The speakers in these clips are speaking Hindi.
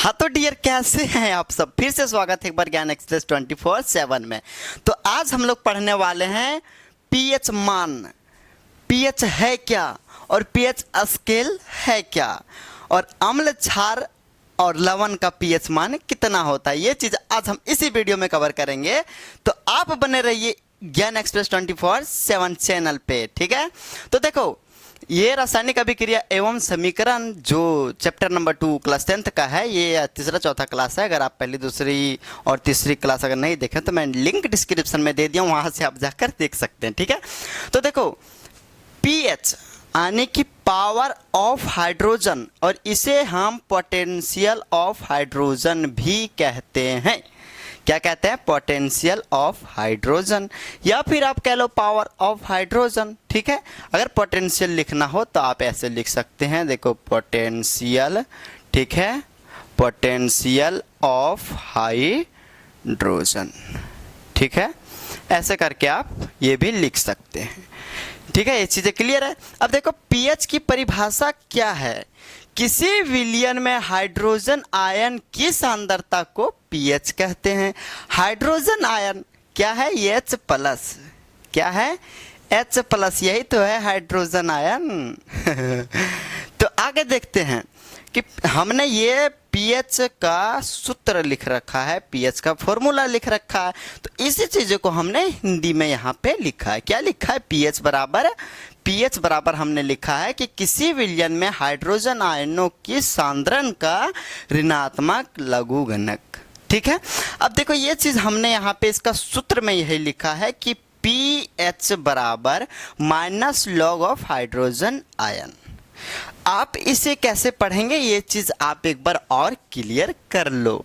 हाँ तो डियर, कैसे हैं आप सब। फिर से स्वागत है एक बार ज्ञान एक्सप्रेस 24/7 में। तो आज हम लोग पढ़ने वाले हैं पीएच मान। पीएच है क्या और पीएच स्केल है क्या, और अम्ल, क्षार और लवण का पीएच मान कितना होता है, ये चीज़ आज हम इसी वीडियो में कवर करेंगे। तो आप बने रहिए ज्ञान एक्सप्रेस 24/7 चैनल पे, ठीक है। तो देखो, ये रासायनिक अभिक्रिया एवं समीकरण जो चैप्टर नंबर 2 क्लास 10th का है, ये तीसरा चौथा क्लास है। अगर आप पहली, दूसरी और तीसरी क्लास अगर नहीं देखें तो मैं लिंक डिस्क्रिप्शन में दे दिया हूँ, वहाँ से आप जाकर देख सकते हैं, ठीक है। तो देखो, पीएच यानी कि पावर ऑफ हाइड्रोजन, और इसे हम पोटेंशियल ऑफ हाइड्रोजन भी कहते हैं। क्या कहते हैं? पोटेंशियल ऑफ हाइड्रोजन, या फिर आप कह लो पावर ऑफ हाइड्रोजन, ठीक है। अगर पोटेंशियल लिखना हो तो आप ऐसे लिख सकते हैं, देखो पोटेंशियल, ठीक है, पोटेंशियल ऑफ हाइड्रोजन, ठीक है। ऐसे करके आप ये भी लिख सकते हैं, ठीक है। ये चीज़ें क्लियर है। अब देखो, पीएच की परिभाषा क्या है। किसी विलयन में हाइड्रोजन आयन की सांद्रता को पीएच कहते हैं। हाइड्रोजन आयन क्या है? H plus. क्या है? H प्लस, यही तो है हाइड्रोजन आयन। तो आगे देखते हैं कि हमने ये पीएच का सूत्र लिख रखा है, पीएच का फॉर्मूला लिख रखा है। तो इसी चीज़ों को हमने हिंदी में यहाँ पे लिखा है। क्या लिखा है? पीएच बराबर हमने लिखा है कि किसी विलयन में हाइड्रोजन आयनों की सांद्रण का ऋणात्मक लघुगणक, ठीक है। अब देखो, ये चीज़ हमने यहाँ पे इसका सूत्र में यही लिखा है कि पीएच बराबर minus log of hydrogen ion. आप इसे कैसे पढ़ेंगे, ये चीज़ आप एक बार और क्लियर कर लो।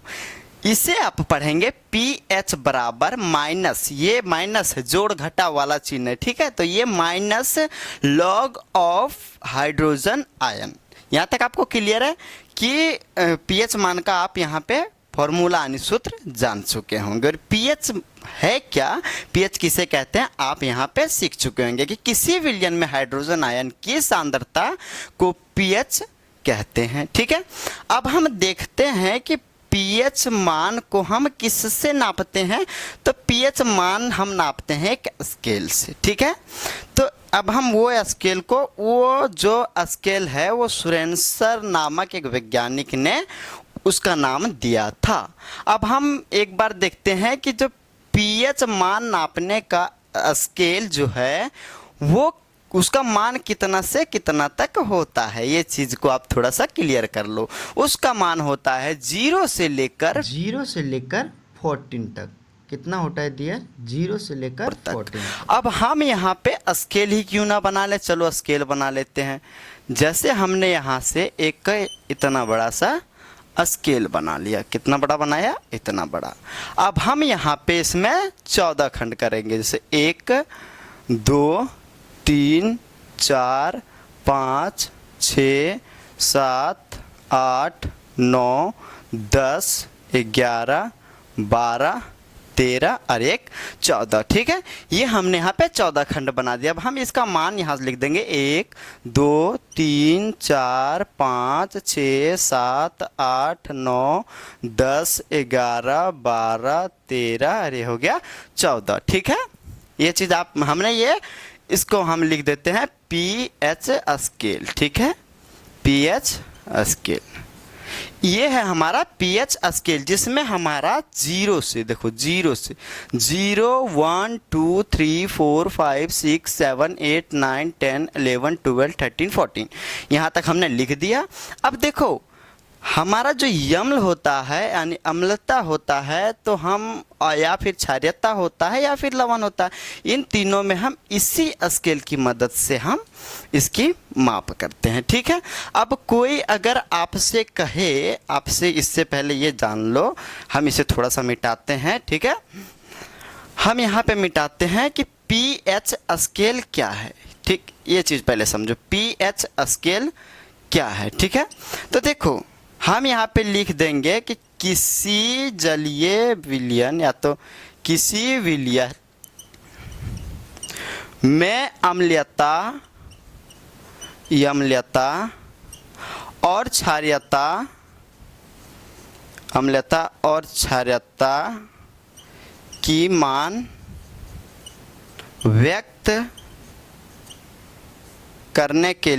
इसे आप पढ़ेंगे पीएच बराबर माइनस, ये माइनस जोड़ घटा वाला चिन्ह है, ठीक है। तो ये minus log of hydrogen ion. यहाँ तक आपको क्लियर है कि पीएच मान का आप यहाँ पे फॉर्मूला यानी सूत्र जान चुके होंगे। और पीएच है क्या, पीएच किसे कहते हैं, आप यहाँ पे सीख चुके होंगे कि किसी विलयन में हाइड्रोजन आयन की सांद्रता को पीएच कहते हैं, ठीक है। अब हम देखते हैं कि पीएच मान को हम किससे नापते हैं। तो पीएच मान हम नापते हैं एक स्केल से, ठीक है। तो अब हम वो स्केल को, वो जो स्केल है वो सुरेनसर नामक एक वैज्ञानिक ने उसका नाम दिया था। अब हम एक बार देखते हैं कि जो पीएच मान नापने का स्केल जो है वो, उसका मान कितना से कितना तक होता है, ये चीज़ को आप थोड़ा सा क्लियर कर लो। उसका मान होता है 0 से लेकर 14 तक। कितना होता है डियर? 0 से लेकर 14। अब हम यहाँ पे स्केल ही क्यों ना बना ले, चलो स्केल बना लेते हैं। जैसे हमने यहाँ से एक इतना बड़ा सा स्केल बना लिया। कितना बड़ा बनाया? इतना बड़ा। अब हम यहाँ पे इसमें 14 खंड करेंगे, जैसे 1 2 3 4 5 6 7 8 9 10 11 12 13 और 1 14, ठीक है। ये हमने यहाँ पे 14 खंड बना दिया। अब हम इसका मान यहाँ से लिख देंगे 1 2 3 4 5 6 7 8 9 10 11 12 13 और ये हो गया 14, ठीक है। ये चीज़ आप, हमने ये, इसको हम लिख देते हैं पीएच स्केल, ठीक है। पीएच स्केल, ये है हमारा पीएच स्केल, जिसमें हमारा 0 से, देखो 0 से 0 1 2 3 4 5 6 7 8 9 10 11 12 13 14 यहाँ तक हमने लिख दिया। अब देखो, हमारा जो यम्ल होता है यानी अम्लता होता है, तो हम, या फिर क्षारीयता होता है, या फिर लवण होता है, इन तीनों में हम इसी स्केल की मदद से हम इसकी माप करते हैं, ठीक है। अब कोई अगर आपसे कहे, आपसे इससे पहले ये जान लो, हम इसे थोड़ा सा मिटाते हैं, ठीक है। हम यहाँ पे मिटाते हैं कि पीएच स्केल क्या है, ठीक। ये चीज़ पहले समझो, पीएच स्केल क्या है, ठीक है। तो देखो, हम यहाँ पे लिख देंगे कि किसी जलीय विलयन, या तो किसी विलयन में अम्लीयता, यम्लता और क्षारीयता अम्लता और क्षारीयता की मान व्यक्त करने के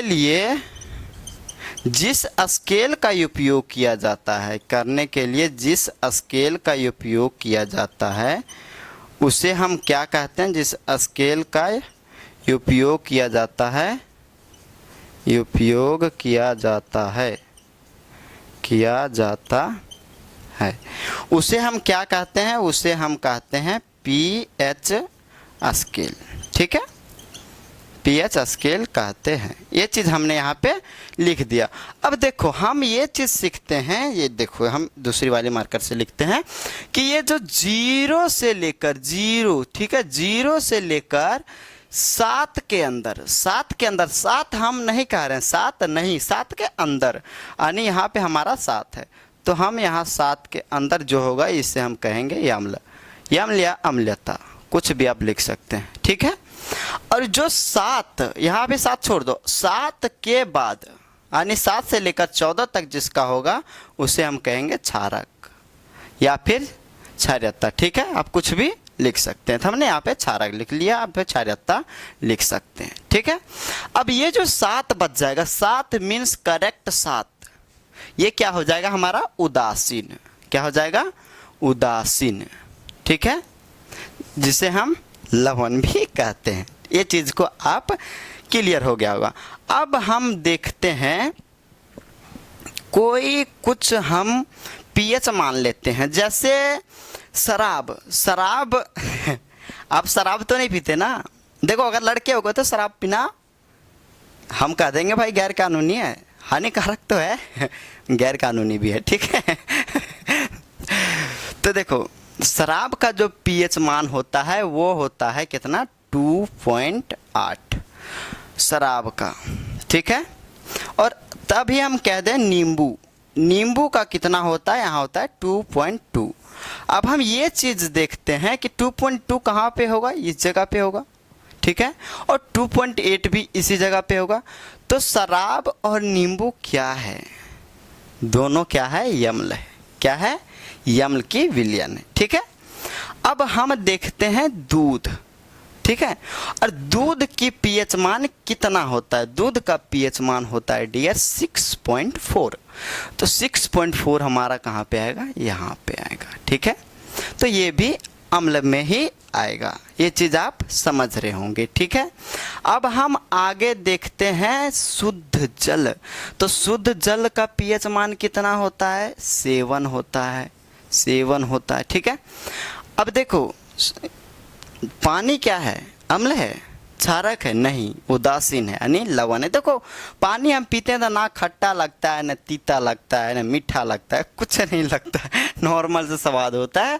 लिए जिस स्केल का उपयोग किया जाता है, जिस स्केल का उपयोग किया जाता है उसे हम क्या कहते हैं? जिस स्केल का उपयोग किया जाता है उसे हम क्या कहते हैं? उसे हम कहते हैं पीएच स्केल। ठीक है, पीएच स्केल कहते हैं। ये चीज़ हमने यहाँ पे लिख दिया। अब देखो हम ये चीज़ सीखते हैं, ये देखो हम दूसरी वाली मार्कर से लिखते हैं कि ये जो 0 से लेकर 0, ठीक है, 0 से लेकर 7 के अंदर, 7 हम नहीं कह रहे हैं, 7 नहीं, 7 के अंदर, यानी यहाँ पे हमारा 7 है, तो हम यहाँ 7 के अंदर जो होगा इसे हम कहेंगे यम्ल या अम्लता, कुछ भी आप लिख सकते हैं। ठीक है, और जो 7, यहाँ पे 7 छोड़ दो, 7 के बाद यानी 7 से लेकर 14 तक जिसका होगा उसे हम कहेंगे क्षारक या फिर क्षारीयता। ठीक है, आप कुछ भी लिख सकते हैं। तो हमने यहाँ पे क्षारक लिख लिया, आप क्षारीयता लिख सकते हैं। ठीक है, अब ये जो 7 बच जाएगा, 7 मीन्स करेक्ट 7, ये क्या हो जाएगा हमारा? उदासीन। क्या हो जाएगा? उदासीन। ठीक है, जिसे हम लवण भी कहते हैं। ये चीज़ को आप क्लियर हो गया होगा। अब हम देखते हैं कोई कुछ हम पीएच मान लेते हैं, जैसे शराब। आप शराब तो नहीं पीते ना? देखो अगर लड़के हो गए तो शराब पीना हम कह देंगे भाई गैर कानूनी है, हानिकारक तो है, गैर कानूनी भी है। ठीक है तो देखो शराब का जो पीएच मान होता है वो होता है कितना? 2.8 शराब का। ठीक है, और तभी हम कह दें नींबू का कितना होता है? यहाँ होता है 2.2। अब हम ये चीज़ देखते हैं कि 2.2 कहाँ पे होगा? इस जगह पे होगा। ठीक है, और 2.8 भी इसी जगह पे होगा। तो शराब और नींबू क्या है? दोनों क्या है? यम्ल है। क्या है? यम्ल की विलयन है। ठीक है, अब हम देखते हैं दूध। ठीक है, और दूध की पीएच मान कितना होता है? दूध का पीएच मान होता है डियर 6.4। तो 6.4 हमारा कहाँ पे आएगा? यहाँ पे आएगा। ठीक है, तो ये भी अम्ल में ही आएगा। ये चीज़ आप समझ रहे होंगे। ठीक है, अब हम आगे देखते हैं शुद्ध जल। तो शुद्ध जल का पीएच मान कितना होता है? 7 होता है। 7 होता है। ठीक है, अब देखो पानी क्या है? अम्ल है? क्षारक है? नहीं, उदासीन है, यानी लवण है। देखो पानी हम पीते हैं तो ना खट्टा लगता है, ना तीता लगता है, ना मीठा लगता है, कुछ नहीं लगता है, नॉर्मल से स्वाद होता है।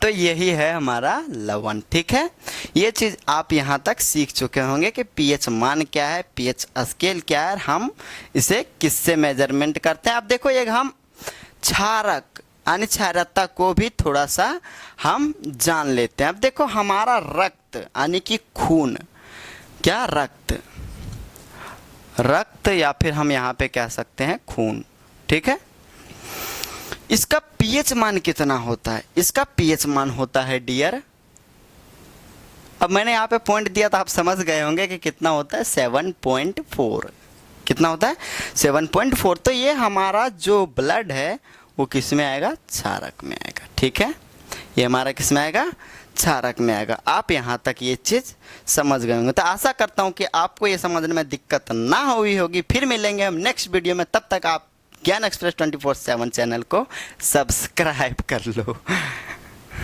तो यही है हमारा लवण। ठीक है, ये चीज़ आप यहाँ तक सीख चुके होंगे कि पीएच मान क्या है, पीएच स्केल क्या है, हम इसे किससे मेजरमेंट करते हैं। अब देखो एक हम क्षारक यानी क्षारीयता को भी थोड़ा सा हम जान लेते हैं। अब देखो हमारा रक्त यानी कि खून, क्या? रक्त या फिर हम यहाँ पे कह सकते हैं खून। ठीक है, इसका पीएच मान कितना होता है? इसका पीएच मान होता है डियर, अब मैंने यहाँ पे पॉइंट दिया तो आप समझ गए होंगे कि कितना होता है? 7.4। कितना होता है? 7.4। तो ये हमारा जो ब्लड है वो किस में आएगा? क्षारक में आएगा। ठीक है, ये हमारा किस में आएगा? क्षारक में आएगा। आप यहाँ तक ये चीज़ समझ गए होंगे। तो आशा करता हूँ कि आपको ये समझने में दिक्कत ना हुई होगी। फिर मिलेंगे हम नेक्स्ट वीडियो में, तब तक आप ज्ञान एक्सप्रेस 24/7 चैनल को सब्सक्राइब कर लो।